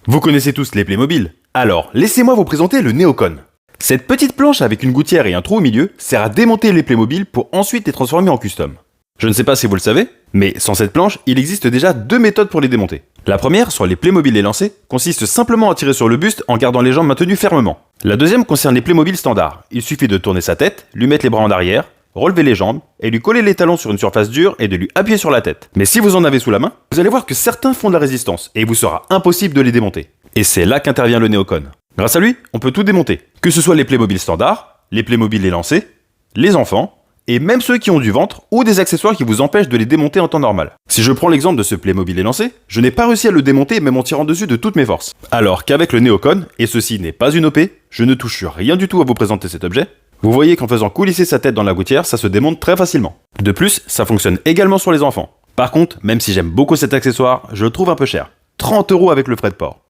Vous connaissez tous les Playmobil. Alors, laissez-moi vous présenter le Neocon. Cette petite planche avec une gouttière et un trou au milieu sert à démonter les Playmobil pour ensuite les transformer en custom. Je ne sais pas si vous le savez, mais sans cette planche, il existe déjà deux méthodes pour les démonter. La première, sur les Playmobil élancés, consiste simplement à tirer sur le buste en gardant les jambes maintenues fermement. La deuxième concerne les Playmobil standards. Il suffit de tourner sa tête, lui mettre les bras en arrière, relever les jambes, et lui coller les talons sur une surface dure et de lui appuyer sur la tête. Mais si vous en avez sous la main, vous allez voir que certains font de la résistance, et il vous sera impossible de les démonter. Et c'est là qu'intervient le Neocon. Grâce à lui, on peut tout démonter. Que ce soit les Playmobil standards, les Playmobil élancés, les enfants, et même ceux qui ont du ventre ou des accessoires qui vous empêchent de les démonter en temps normal. Si je prends l'exemple de ce Playmobil élancé, je n'ai pas réussi à le démonter même en tirant dessus de toutes mes forces. Alors qu'avec le Neocon, et ceci n'est pas une OP, je ne touche rien du tout à vous présenter cet objet, vous voyez qu'en faisant coulisser sa tête dans la gouttière, ça se démonte très facilement. De plus, ça fonctionne également sur les enfants. Par contre, même si j'aime beaucoup cet accessoire, je le trouve un peu cher. 30 € avec le frais de port.